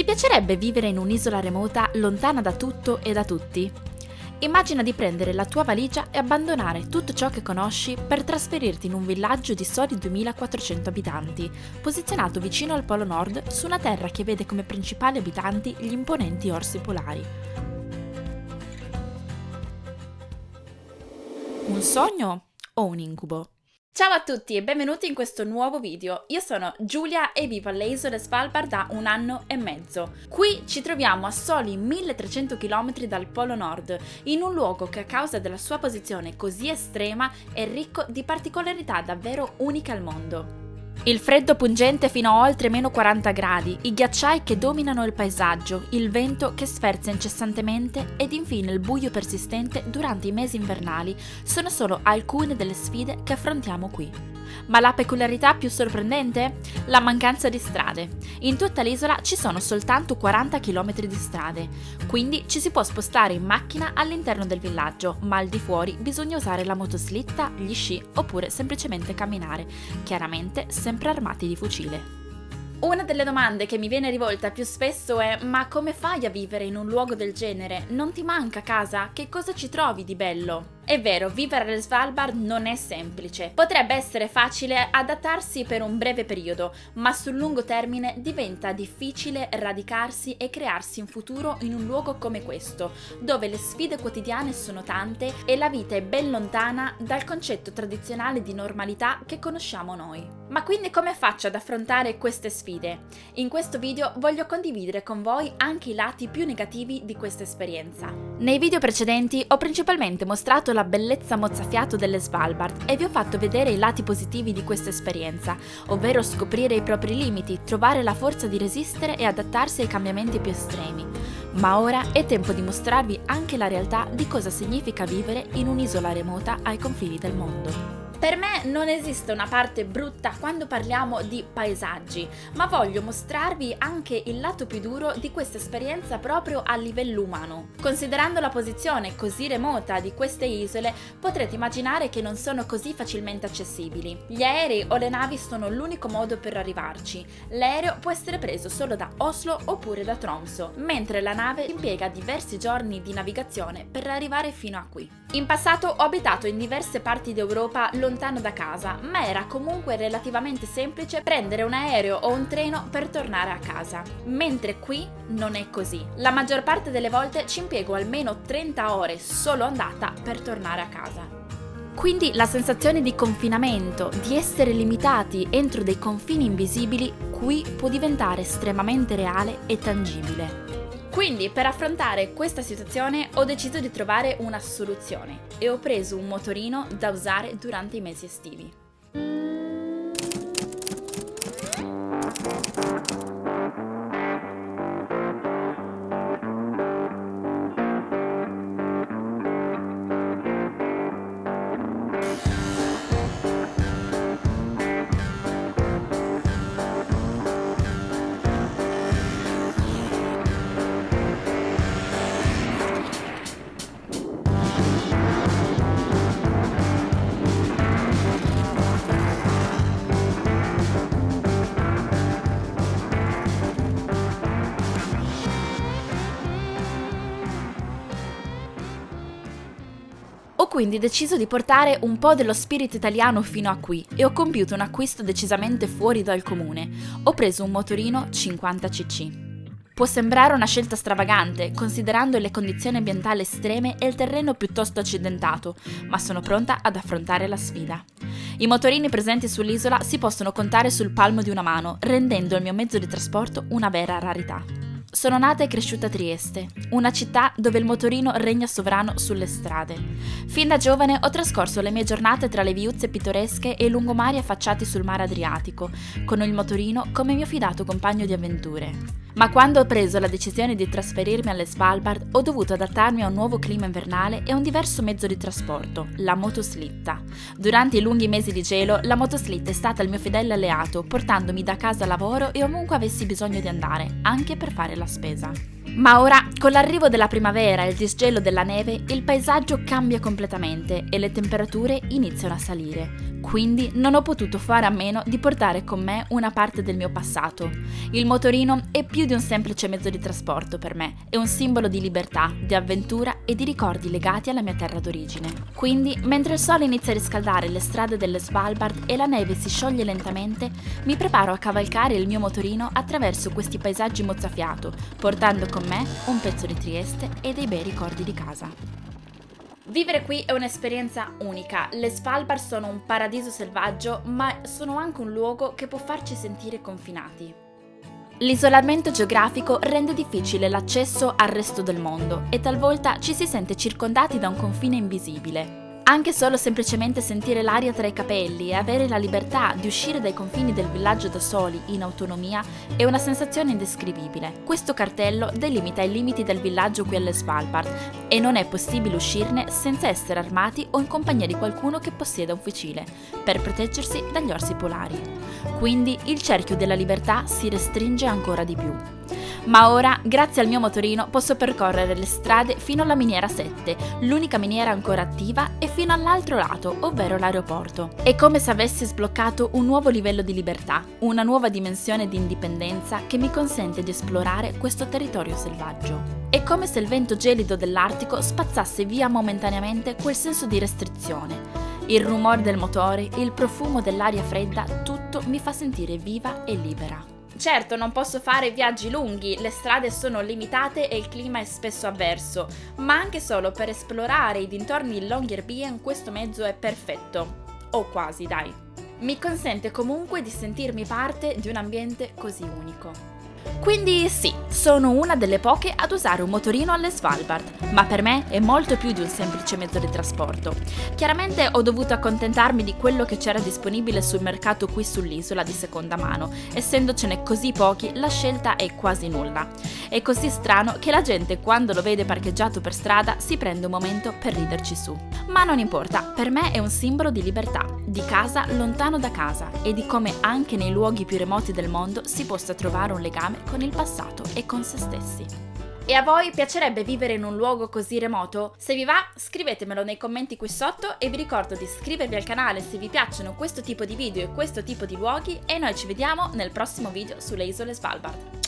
Ti piacerebbe vivere in un'isola remota, lontana da tutto e da tutti? Immagina di prendere la tua valigia e abbandonare tutto ciò che conosci per trasferirti in un villaggio di soli 2400 abitanti, posizionato vicino al Polo Nord su una terra che vede come principali abitanti gli imponenti orsi polari. Un sogno o un incubo? Ciao a tutti e benvenuti in questo nuovo video. Io sono Giulia e vivo alle isole Svalbard da 1 anno e mezzo. Qui ci troviamo a soli 1300 km dal Polo Nord, in un luogo che a causa della sua posizione così estrema è ricco di particolarità davvero uniche al mondo. Il freddo pungente fino a oltre meno 40 gradi, i ghiacciai che dominano il paesaggio, il vento che sferza incessantemente ed infine il buio persistente durante i mesi invernali sono solo alcune delle sfide che affrontiamo qui. Ma la peculiarità più sorprendente? La mancanza di strade. In tutta l'isola ci sono soltanto 40 km di strade, quindi ci si può spostare in macchina all'interno del villaggio, ma al di fuori bisogna usare la motoslitta, gli sci oppure semplicemente camminare, chiaramente sempre armati di fucile. Una delle domande che mi viene rivolta più spesso è: ma come fai a vivere in un luogo del genere? Non ti manca casa? Che cosa ci trovi di bello? È vero, vivere alle Svalbard non è semplice. Potrebbe essere facile adattarsi per un breve periodo, ma sul lungo termine diventa difficile radicarsi e crearsi un futuro in un luogo come questo, dove le sfide quotidiane sono tante e la vita è ben lontana dal concetto tradizionale di normalità che conosciamo noi. Ma quindi come faccio ad affrontare queste sfide? In questo video voglio condividere con voi anche i lati più negativi di questa esperienza. Nei video precedenti ho principalmente mostrato la bellezza mozzafiato delle Svalbard e vi ho fatto vedere i lati positivi di questa esperienza, ovvero scoprire i propri limiti, trovare la forza di resistere e adattarsi ai cambiamenti più estremi. Ma ora è tempo di mostrarvi anche la realtà di cosa significa vivere in un'isola remota ai confini del mondo. Per me non esiste una parte brutta quando parliamo di paesaggi, ma voglio mostrarvi anche il lato più duro di questa esperienza proprio a livello umano. Considerando la posizione così remota di queste isole, potrete immaginare che non sono così facilmente accessibili. Gli aerei o le navi sono l'unico modo per arrivarci. L'aereo può essere preso solo da Oslo oppure da Tromsø, mentre la nave impiega diversi giorni di navigazione per arrivare fino a qui. In passato ho abitato in diverse parti d'Europa lontano da casa, ma era comunque relativamente semplice prendere un aereo o un treno per tornare a casa. Mentre qui non è così. La maggior parte delle volte ci impiego almeno 30 ore solo andata per tornare a casa. Quindi la sensazione di confinamento, di essere limitati entro dei confini invisibili, qui può diventare estremamente reale e tangibile. Quindi, per affrontare questa situazione, ho deciso di trovare una soluzione e ho preso un motorino da usare durante i mesi estivi. Ho quindi deciso di portare un po' dello spirito italiano fino a qui e ho compiuto un acquisto decisamente fuori dal comune. Ho preso un motorino 50cc. Può sembrare una scelta stravagante, considerando le condizioni ambientali estreme e il terreno piuttosto accidentato, ma sono pronta ad affrontare la sfida. I motorini presenti sull'isola si possono contare sul palmo di una mano, rendendo il mio mezzo di trasporto una vera rarità. Sono nata e cresciuta a Trieste, una città dove il motorino regna sovrano sulle strade. Fin da giovane ho trascorso le mie giornate tra le viuzze pittoresche e i lungomari affacciati sul mare Adriatico, con il motorino come mio fidato compagno di avventure. Ma quando ho preso la decisione di trasferirmi alle Svalbard, ho dovuto adattarmi a un nuovo clima invernale e a un diverso mezzo di trasporto, la motoslitta. Durante i lunghi mesi di gelo, la motoslitta è stata il mio fedele alleato, portandomi da casa a lavoro e ovunque avessi bisogno di andare, anche per fare la spesa. Ma ora, con l'arrivo della primavera e il disgelo della neve, il paesaggio cambia completamente e le temperature iniziano a salire. Quindi non ho potuto fare a meno di portare con me una parte del mio passato. Il motorino è più di un semplice mezzo di trasporto per me, è un simbolo di libertà, di avventura e di ricordi legati alla mia terra d'origine. Quindi, mentre il sole inizia a riscaldare le strade delle Svalbard e la neve si scioglie lentamente, mi preparo a cavalcare il mio motorino attraverso questi paesaggi mozzafiato, portando con me un pezzo di Trieste e dei bei ricordi di casa. Vivere qui è un'esperienza unica. Le Svalbard sono un paradiso selvaggio, ma sono anche un luogo che può farci sentire confinati. L'isolamento geografico rende difficile l'accesso al resto del mondo e talvolta ci si sente circondati da un confine invisibile. Anche solo semplicemente sentire l'aria tra i capelli e avere la libertà di uscire dai confini del villaggio da soli, in autonomia, è una sensazione indescrivibile. Questo cartello delimita i limiti del villaggio qui alle Svalbard e non è possibile uscirne senza essere armati o in compagnia di qualcuno che possieda un fucile, per proteggersi dagli orsi polari. Quindi il cerchio della libertà si restringe ancora di più. Ma ora, grazie al mio motorino, posso percorrere le strade fino alla miniera 7, l'unica miniera ancora attiva, e fino all'altro lato, ovvero l'aeroporto. È come se avessi sbloccato un nuovo livello di libertà, una nuova dimensione di indipendenza che mi consente di esplorare questo territorio selvaggio. È come se il vento gelido dell'Artico spazzasse via momentaneamente quel senso di restrizione. Il rumore del motore, il profumo dell'aria fredda, tutto mi fa sentire viva e libera. Certo, non posso fare viaggi lunghi, le strade sono limitate e il clima è spesso avverso, ma anche solo per esplorare i dintorni di Longyearbyen questo mezzo è perfetto. O quasi, dai. Mi consente comunque di sentirmi parte di un ambiente così unico. Quindi sì, sono una delle poche ad usare un motorino alle Svalbard, ma per me è molto più di un semplice mezzo di trasporto. Chiaramente ho dovuto accontentarmi di quello che c'era disponibile sul mercato qui sull'isola di seconda mano, essendocene così pochi la scelta è quasi nulla. È così strano che la gente quando lo vede parcheggiato per strada si prende un momento per riderci su. Ma non importa, per me è un simbolo di libertà, di casa lontano da casa e di come anche nei luoghi più remoti del mondo si possa trovare un legame con il passato e con se stessi. E a voi piacerebbe vivere in un luogo così remoto? Se vi va, scrivetemelo nei commenti qui sotto e vi ricordo di iscrivervi al canale se vi piacciono questo tipo di video e questo tipo di luoghi e noi ci vediamo nel prossimo video sulle isole Svalbard.